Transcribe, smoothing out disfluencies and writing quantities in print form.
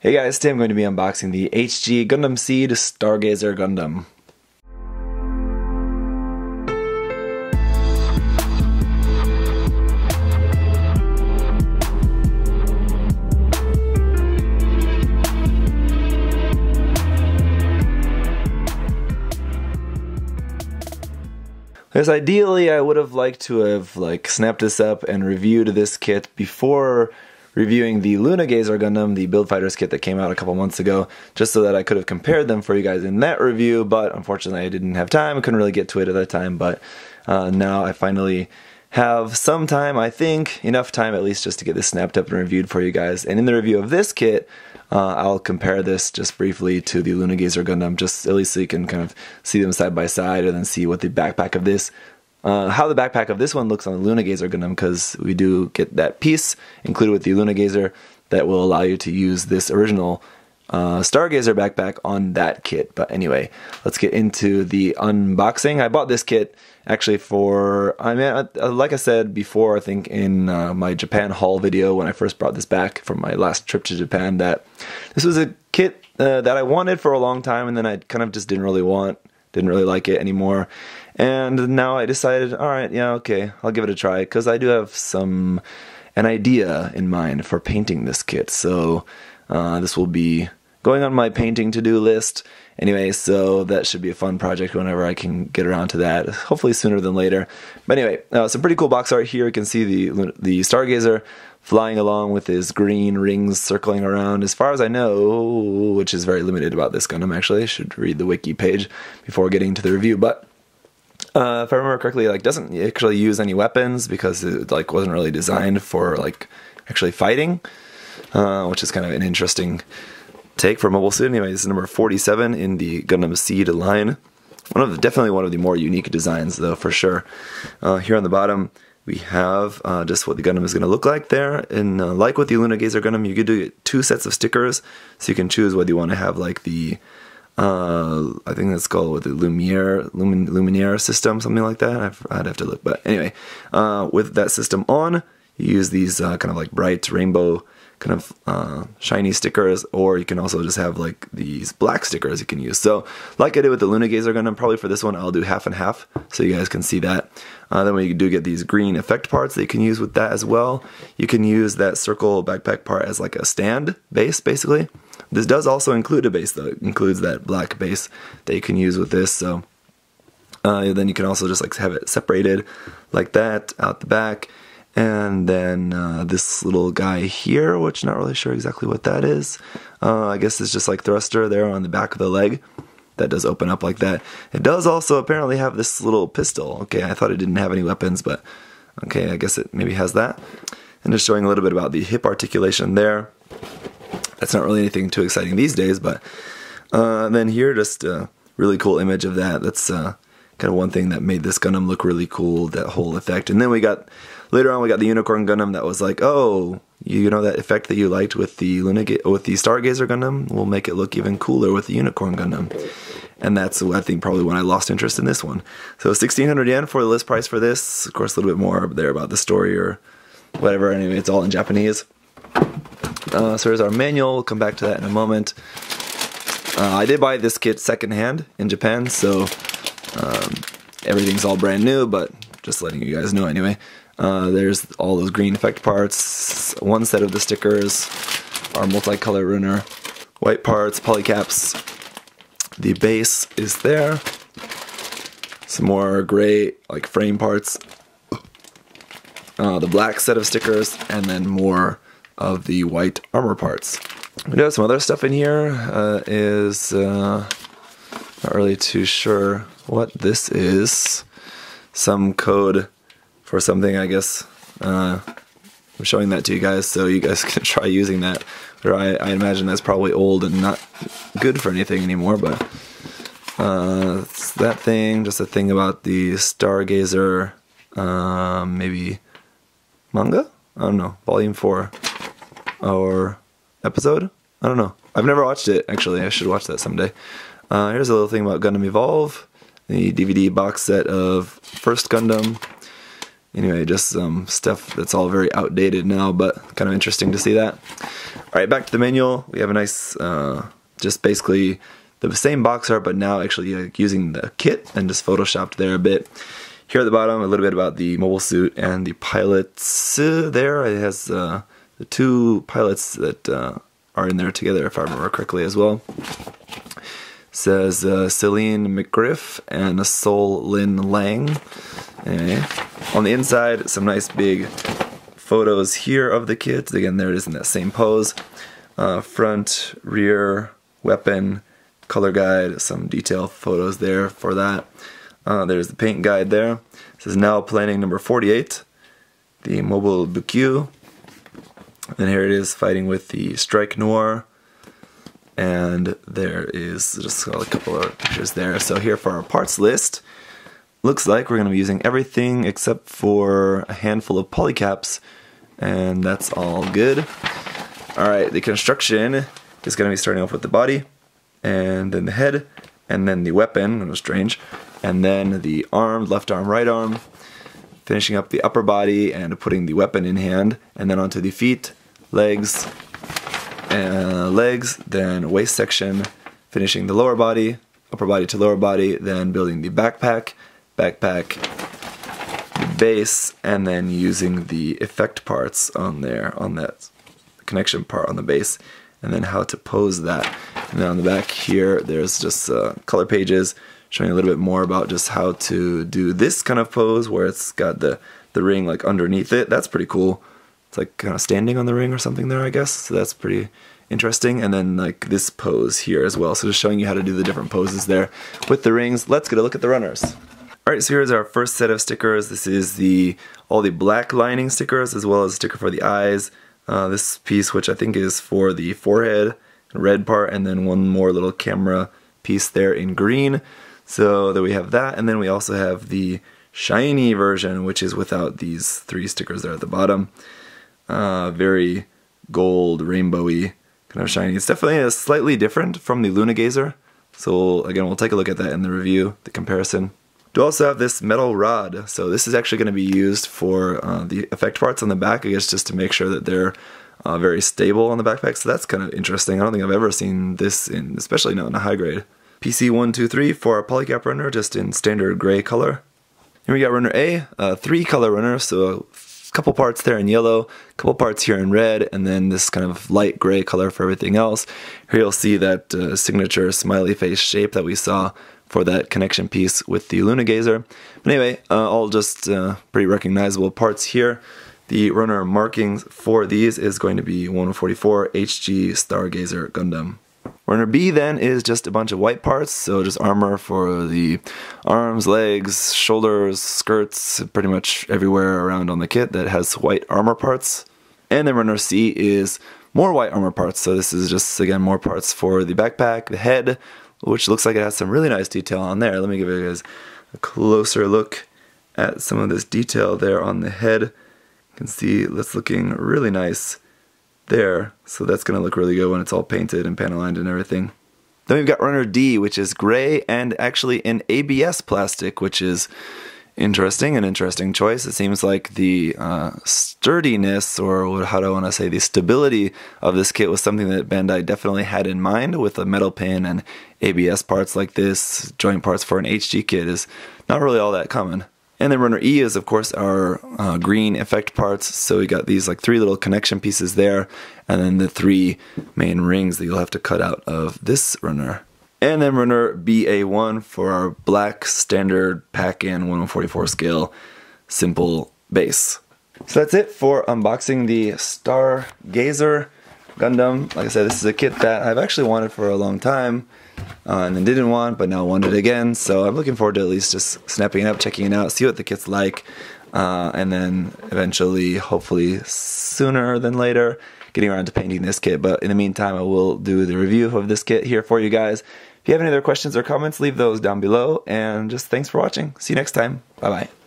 Hey guys, today I'm going to be unboxing the HG Gundam Seed Stargazer Gundam. Because ideally I would have liked to have snapped this up and reviewed this kit before reviewing the Lunagazer Gundam, the Build Fighters kit that came out a couple months ago, just so that I could have compared them for you guys in that review, but unfortunately I didn't have time, I couldn't really get to it at that time, but now I finally have some time, I think, enough time at least just to get this snapped up and reviewed for you guys. And in the review of this kit, I'll compare this just briefly to the Lunagazer Gundam, just at least so you can kind of see them side by side, and then see what the backpack of this how the backpack of this one looks on the Lunagazer Gundam, because we do get that piece included with the Lunagazer that will allow you to use this original Stargazer backpack on that kit. But anyway, let's get into the unboxing. I bought this kit actually for, like I said before, I think in my Japan haul video when I first brought this back from my last trip to Japan, that this was a kit that I wanted for a long time, and then I kind of just didn't really like it anymore. And now I decided, alright, yeah, okay, I'll give it a try, because I do have an idea in mind for painting this kit. So this will be going on my painting to-do list. Anyway, so that should be a fun project whenever I can get around to that, hopefully sooner than later. But anyway, some pretty cool box art here. You can see the Stargazer flying along with his green rings circling around, as far as I know, which is very limited about this Gundam actually. I should read the wiki page before getting to the review, but if I remember correctly, doesn't actually use any weapons, because it wasn't really designed for actually fighting, which is kind of an interesting take for a mobile suit. Anyway, this is number 47 in the Gundam Seed line. Definitely one of the more unique designs, though, for sure. Here on the bottom, we have just what the Gundam is going to look like there. And like with the Lunagazer Gundam, you could do 2 sets of stickers, so you can choose whether you want to have the I think that's called with the Lumiere system, something like that. I'd have to look, but anyway, with that system on, you use these kind of bright rainbow kind of shiny stickers, or you can also just have these black stickers you can use. So like I did with the Lunagazer Gundam, probably for this one I'll do half and half, so you guys can see that. Then we do get these green effect parts that you can use with that as well. You can use that circle backpack part as a stand base, basically. This does also include a base, though. It includes that black base that you can use with this. So then you can also just have it separated like that out the back. And then this little guy here, which not really sure exactly what that is. I guess it's just thruster there on the back of the leg. That does open up like that. It does also apparently have this little pistol. Okay, I thought it didn't have any weapons, but okay, I guess it maybe has that. And just showing a little bit about the hip articulation there. That's not really anything too exciting these days, but then here, just a really cool image of that. That's kind of one thing that made this Gundam look really cool, that whole effect. And then later on we got the Unicorn Gundam that was oh, you know that effect that you liked with the Stargazer Gundam? We'll make it look even cooler with the Unicorn Gundam. And that's, I think, probably when I lost interest in this one. So 1,600 yen for the list price for this. Of course, a little bit more there about the story or whatever. Anyway, it's all in Japanese. So here's our manual. We'll come back to that in a moment. I did buy this kit secondhand in Japan, so everything's all brand new, but just letting you guys know anyway. There's all those green effect parts, one set of the stickers, our multicolor runner, white parts, polycaps. The base is there. Some more gray frame parts. The black set of stickers, and then more of the white armor parts. We do have some other stuff in here. Is not really too sure what this is. Some code for something, I guess. I'm showing that to you guys, so you guys can try using that. Or I imagine that's probably old and not good for anything anymore, but it's that thing, just a thing about the Stargazer, maybe manga? I don't know, volume 4 or episode? I don't know. I've never watched it, actually. I should watch that someday. Here's a little thing about Gundam Evolve, the DVD box set of First Gundam. Anyway, just some stuff that's all very outdated now, but kind of interesting to see that. Alright, back to the manual. We have a nice, just basically the same box art, but now actually using the kit and just photoshopped there a bit. Here at the bottom, a little bit about the mobile suit and the pilots there. It has the two pilots that are in there together, if I remember correctly as well. It says Celine McGriff and Sol Lin Lang. Anyway, on the inside, some nice big photos here of the kit. Again, there it is in that same pose. Front, rear, weapon, color guide, some detail photos there for that. There's the paint guide there. It says now planning number 48, the Mobile BQ. And here it is fighting with the Strike Noir. And there is just a couple of pictures there. So here for our parts list, looks like we're going to be using everything except for a handful of polycaps, and that's all good. Alright, the construction is going to be starting off with the body, and then the head, and then the weapon, that was strange, and then the arm, left arm, right arm, finishing up the upper body and putting the weapon in hand, and then onto the feet, legs, then waist section, finishing the lower body, upper body to lower body, then building the backpack, the base, and then using the effect parts on there, on that connection part on the base, and then how to pose that. And then on the back here, there's just color pages showing a little bit more about just how to do this kind of pose where it's got the ring like underneath it. That's pretty cool. It's like kind of standing on the ring or something there, I guess. So that's pretty interesting. And then like this pose here as well. So just showing you how to do the different poses there with the rings. Let's get a look at the runners. Alright, so here's our first set of stickers. This is all the black lining stickers as well as a sticker for the eyes. This piece, which I think is for the forehead, red part, and then one more little camera piece there in green. So there we have that, and then we also have the shiny version, which is without these three stickers there at the bottom. Very gold, rainbowy, kind of shiny. It's definitely slightly different from the Lunagazer. So again, we'll take a look at that in the review, the comparison. We also have this metal rod, so this is actually going to be used for the effect parts on the back, I guess just to make sure that they're very stable on the backpack, so that's kind of interesting. I don't think I've ever seen this in, especially not in a high grade. PC123 for our polycap runner, just in standard gray color. Here we got runner A, 3-color runner, so a couple parts there in yellow, a couple parts here in red, and then this kind of light gray color for everything else. Here you'll see that signature smiley face shape that we saw for that connection piece with the Lunagazer. But anyway, all just pretty recognizable parts here. The runner markings for these is going to be 144 HG Stargazer Gundam. Runner B then is just a bunch of white parts, so just armor for the arms, legs, shoulders, skirts, pretty much everywhere around on the kit that has white armor parts. And then runner C is more white armor parts, so this is just, again, more parts for the backpack, the head, which looks like it has some really nice detail on there. Let me give you guys a closer look at some of this detail there on the head. You can see that's looking really nice there. So that's going to look really good when it's all painted and panel lined and everything. Then we've got runner D, which is gray and actually in ABS plastic, which is interesting, an interesting choice. It seems like the sturdiness, or how do I want to say, the stability of this kit was something that Bandai definitely had in mind with a metal pin, and ABS parts like this, joint parts for an HG kit is not really all that common. And then runner E is of course our green effect parts, so we got these like 3 little connection pieces there, and then the 3 main rings that you'll have to cut out of this runner. And then runner BA1 for our black standard pack-in 144 scale simple base. So that's it for unboxing the Stargazer Gundam. Like I said, this is a kit that I've actually wanted for a long time, and then didn't want, but now wanted again. So I'm looking forward to at least just snapping it up, checking it out, see what the kit's like, and then eventually, hopefully sooner than later, getting around to painting this kit. But in the meantime, I will do the review of this kit here for you guys. If you have any other questions or comments, leave those down below, and just thanks for watching. See you next time. Bye-bye.